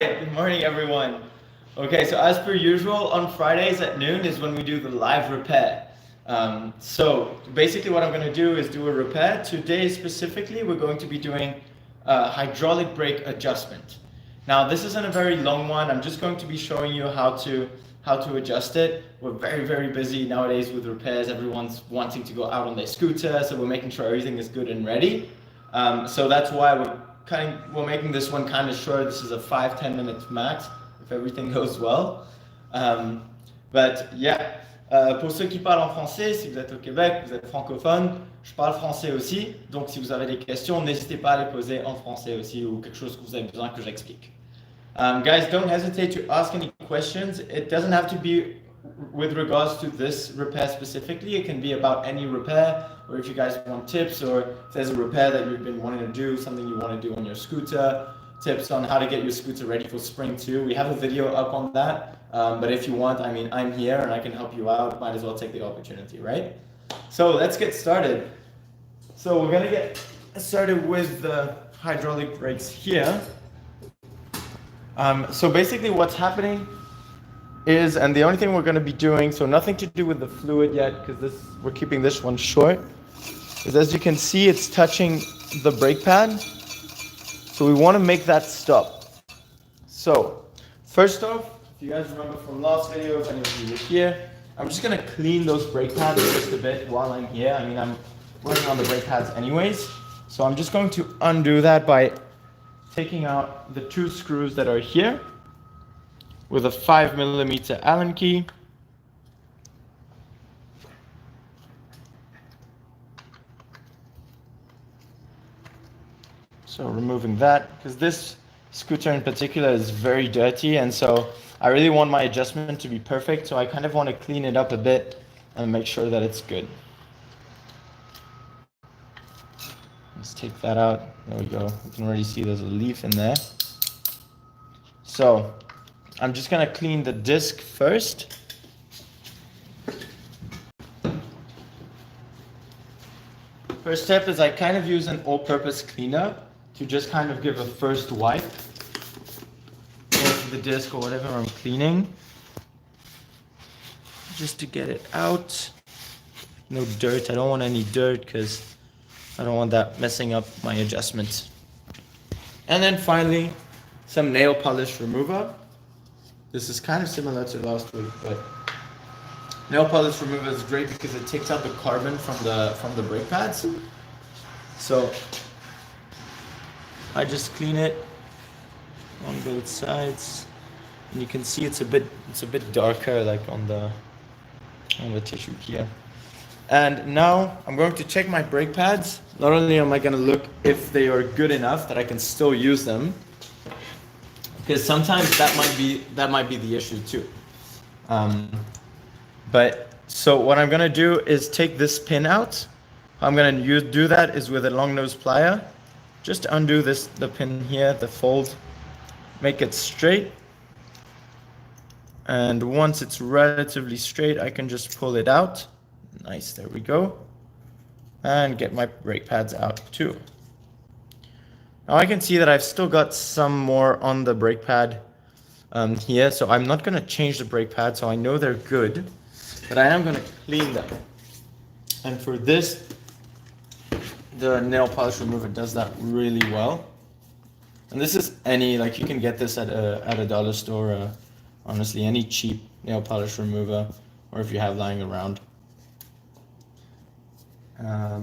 Good morning, everyone. Okay, so as per usual, on Fridays at noon is when we do the live repair. So basically, what I'm going to do is do a repair. Today, specifically, we're going to be doing a hydraulic brake adjustment. Now, this isn't a very long one. I'm just going to be showing you how to adjust it. We're very busy nowadays with repairs. Everyone's wanting to go out on their scooter, so we're making sure everything is good and ready. So that's why we're making this one kind of short. This is a 5-10 minutes max if everything goes well. But yeah, pour ceux qui parlent en français, si vous êtes au Québec, vous êtes francophone, je parle français aussi. Donc si vous avez des questions, n'hésitez pas à les poser en français aussi ou quelque chose que vous avez besoin que j'explique. Guys, don't hesitate to ask any questions. It doesn't have to be with regards to this repair specifically. It can be about any repair, or if you guys want tips, or if there's a repair that you've been wanting to do, something you want to do on your scooter, tips on how to get your scooter ready for spring too. We have a video up on that. But if you want, I mean, I'm here and I can help you out. Might as well take the opportunity, right? So let's get started. So we're gonna get started with the hydraulic brakes here. So basically what's happening is, and the only thing we're going to be doing, so nothing to do with the fluid yet, because we're keeping this one short, is as you can see, it's touching the brake pad. So we want to make that stop. So first off, if you guys remember from last video, if any of you were here, I'm just going to clean those brake pads just a bit while I'm here. I mean, I'm working on the brake pads anyways. So I'm just going to undo that by taking out the 2 screws that are here with a 5mm Allen key. So removing that, because this scooter in particular is very dirty, and so I really want my adjustment to be perfect, so I kind of want to clean it up a bit and make sure that it's good. Let's take that out. There we go. You can already see there's a leaf in there. So I'm just gonna clean the disc first. First step is I kind of use an all-purpose cleaner to just kind of give a first wipe of the disc or whatever I'm cleaning, just to get it out. No dirt. I don't want any dirt because I don't want that messing up my adjustment. And then finally, some nail polish remover. This is kind of similar to last week, but nail polish remover is great because it takes out the carbon from the brake pads. So I just clean it on both sides, and you can see it's a bit darker, like on the tissue here. And now I'm going to check my brake pads. Not only am I going to look if they are good enough that I can still use them, because sometimes that might be the issue too. But so what I'm going to do is take this pin out. How I'm going to do that is with a long nose plier. Just undo the pin here, the fold, make it straight. And once it's relatively straight, I can just pull it out. Nice, there we go. And get my brake pads out too. Now I can see that I've still got some more on the brake pad here, so I'm not gonna change the brake pad, so I know they're good, but I am gonna clean them. And for this, the nail polish remover does that really well. And this is you can get this at a dollar store, honestly, any cheap nail polish remover, or if you have lying around.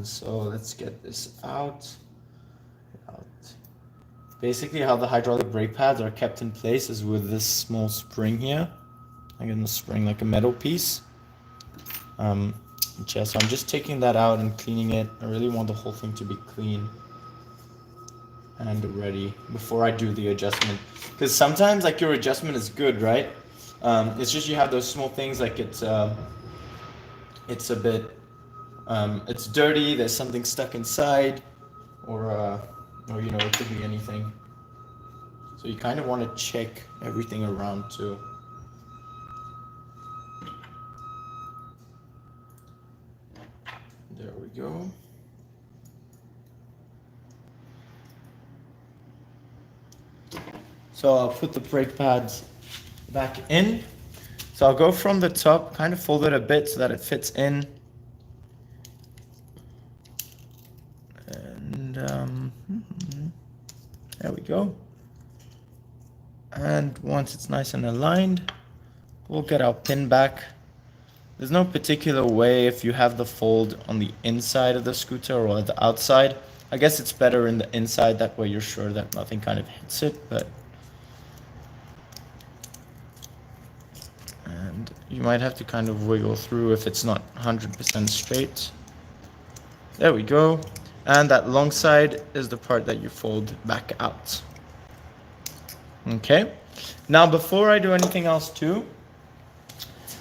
So let's get this out. Basically, how the hydraulic brake pads are kept in place is with this small spring here. I'm gonna spring like a metal piece. So I'm just taking that out and cleaning it. I really want the whole thing to be clean and ready before I do the adjustment. Because sometimes like your adjustment is good, right? It's just you have those small things like it's a bit it's dirty, there's something stuck inside, or it could be anything. So you kind of want to check everything around too. There we go. So I'll put the brake pads back in. So I'll go from the top, kind of fold it a bit so that it fits in. And there we go. And once it's nice and aligned, we'll get our pin back. There's no particular way if you have the fold on the inside of the scooter or the outside. I guess it's better in the inside, that way you're sure that nothing kind of hits it, but and you might have to kind of wiggle through if it's not 100% straight. There we go. And that long side is the part that you fold back out. Okay. Now, before I do anything else too,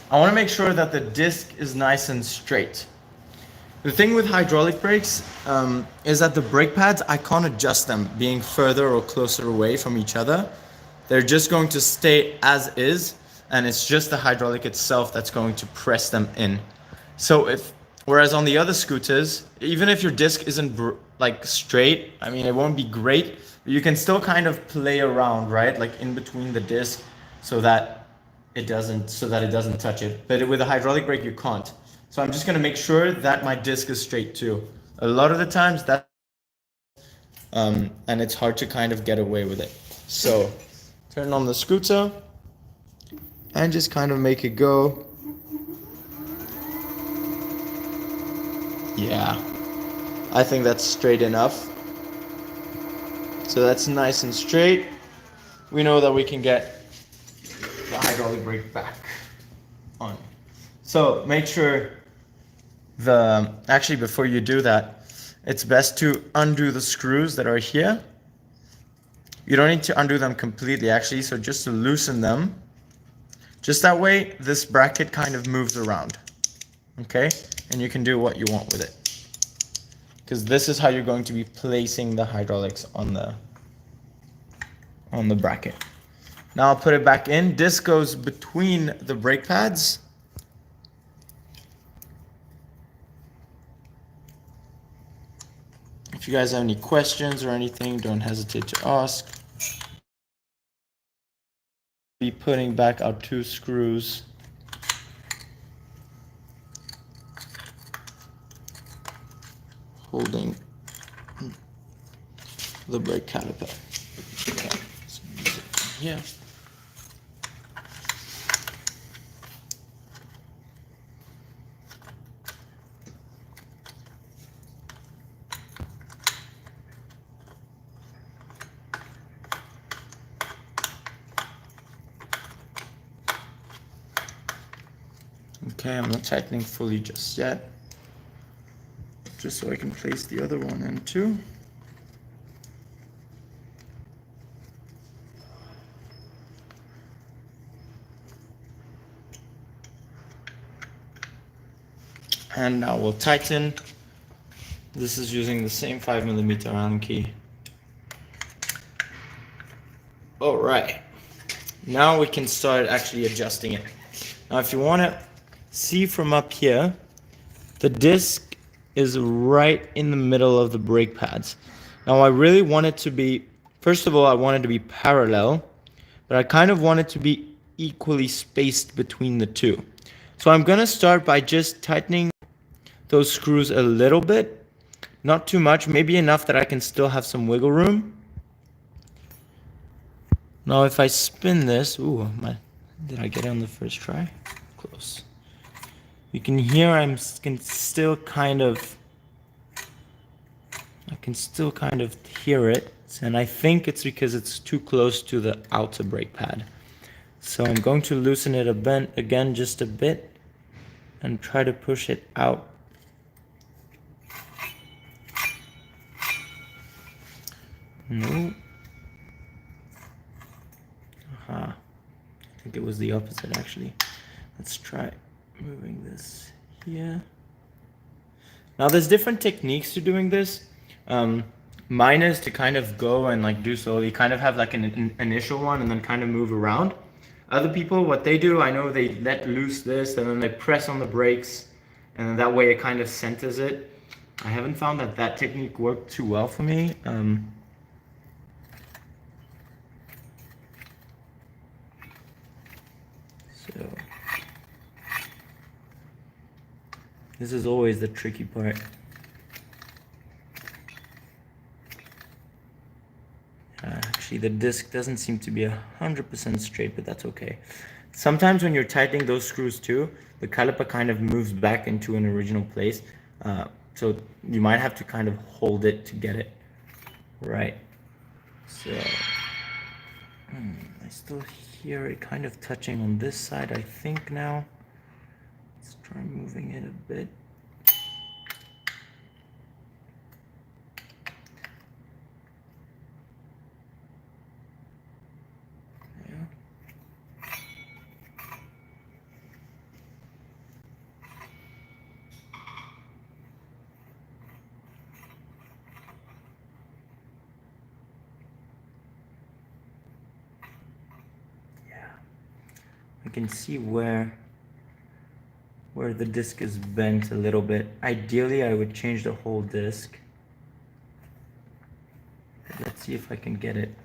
I want to make sure that the disc is nice and straight. The thing with hydraulic brakes is that the brake pads, I can't adjust them being further or closer away from each other. They're just going to stay as is, and it's just the hydraulic itself that's going to press them in. So whereas on the other scooters, even if your disc isn't like straight, I mean, it won't be great, but you can still kind of play around, right? Like in between the disc so that it doesn't touch it. But with a hydraulic brake, you can't. So I'm just gonna make sure that my disc is straight too. A lot of the times and it's hard to kind of get away with it. So turn on the scooter and just kind of make it go. Yeah, I think that's straight enough. So that's nice and straight. We know that we can get the hydraulic brake back on. So make sure actually before you do that, it's best to undo the screws that are here. You don't need to undo them completely actually, so just to loosen them. Just that way, this bracket kind of moves around, okay? And you can do what you want with it. Because this is how you're going to be placing the hydraulics on the bracket. Now I'll put it back in. This goes between the brake pads. If you guys have any questions or anything, don't hesitate to ask. Be putting back our 2 screws. Holding the brake caliper. Okay, so use it from here. Okay, I'm not tightening fully just yet. Just so I can place the other one in too. And now we'll tighten. This is using the same 5mm Allen key. All right. Now we can start actually adjusting it. Now if you want to see from up here, the disc is right in the middle of the brake pads. Now I really want it to be, first of all, I want it to be parallel, but I kind of want it to be equally spaced between the two. So I'm gonna start by just tightening those screws a little bit, not too much, maybe enough that I can still have some wiggle room. Now if I spin this, did I get it on the first try? Close. You can hear I can still kind of hear it, and I think it's because it's too close to the outer brake pad. So I'm going to loosen it again just a bit and try to push it out. No. Aha. I think it was the opposite actually. Let's try moving this here. Now there's different techniques to doing this. Mine is to kind of go and like do slowly, kind of have like an initial one and then kind of move around. Other people, what they do, I know they let loose this and then they press on the brakes, and then that way it kind of centers it. I haven't found that technique worked too well for me. So this is always the tricky part. Actually, the disc doesn't seem to be 100% straight, but that's okay. Sometimes when you're tightening those screws too, the caliper kind of moves back into an original place. So you might have to kind of hold it to get it right. So I still hear it kind of touching on this side, I think now. Let's try moving it a bit. I can see where the disc is bent a little bit. Ideally, I would change the whole disc. Let's see if I can get it.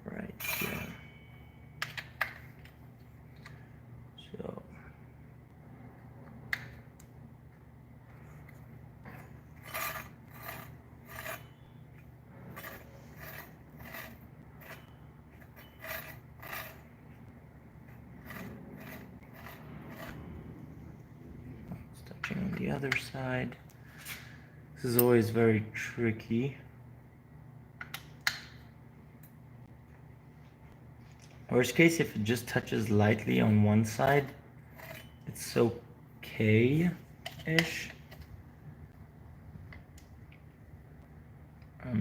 Right here. So on the other side. This is always very tricky. Worst case, if it just touches lightly on one side, it's okay-ish.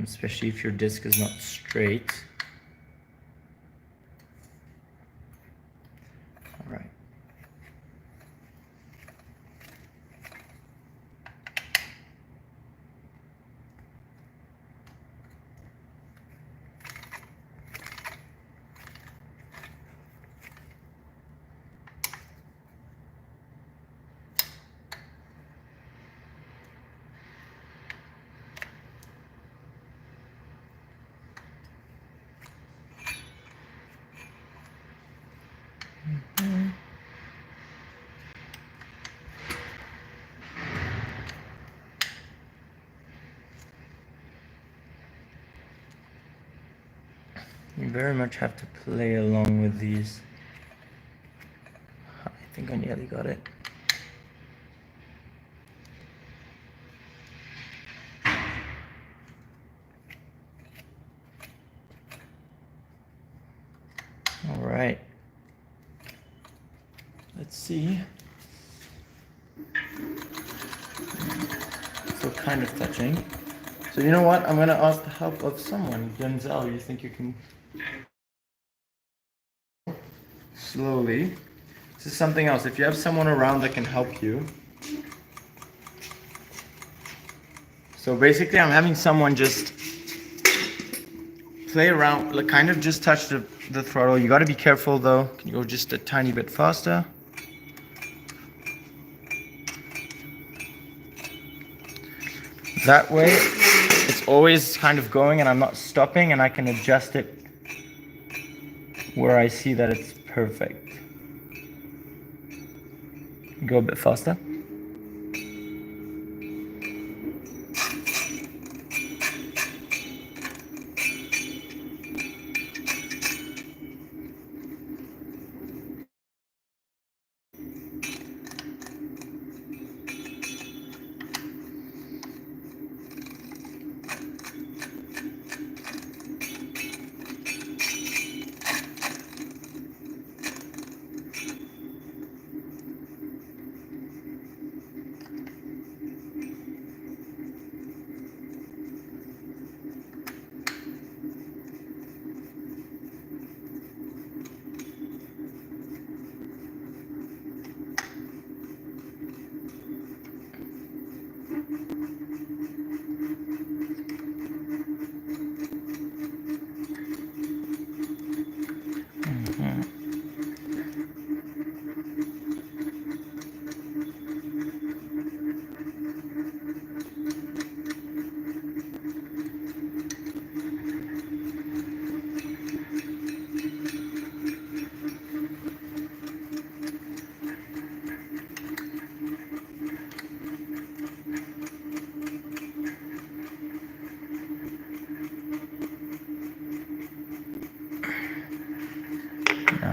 Especially if your disc is not straight. All right. You very much have to play along with these. I think I nearly got it. All right. Let's see. So kind of touching. So you know what? I'm gonna ask the help of someone. Denzel, you think you can? Slowly. This is something else. If you have someone around that can help you. So basically I'm having someone just play around, like kind of just touch the throttle. You got to be careful though. Can you go just a tiny bit faster? That way it's always kind of going and I'm not stopping, and I can adjust it where I see that it's perfect. Go a bit faster.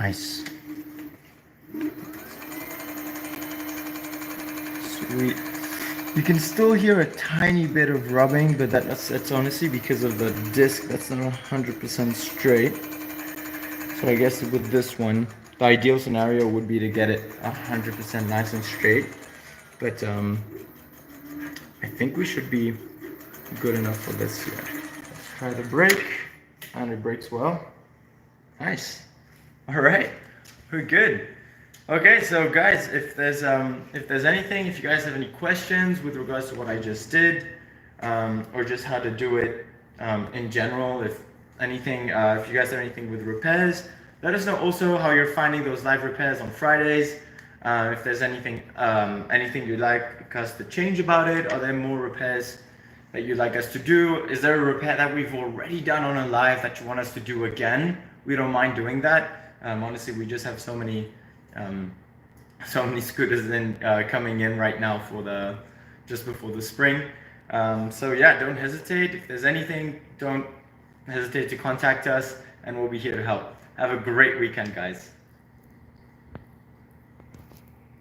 Nice. Sweet. You can still hear a tiny bit of rubbing, but that's honestly because of the disc that's not 100% straight. So I guess with this one, the ideal scenario would be to get it 100% nice and straight. But I think we should be good enough for this here. Let's try the brake, and it brakes well. Nice. All right, we're good. Okay, so guys, if there's anything, if you guys have any questions with regards to what I just did, or just how to do it in general, if anything, if you guys have anything with repairs, let us know also how you're finding those live repairs on Fridays. If there's anything you'd like us to change about it, are there more repairs that you'd like us to do? Is there a repair that we've already done on a live that you want us to do again? We don't mind doing that. Honestly, we just have so many scooters coming in right now for just before the spring. So yeah, don't hesitate. If there's anything, don't hesitate to contact us, and we'll be here to help. Have a great weekend, guys.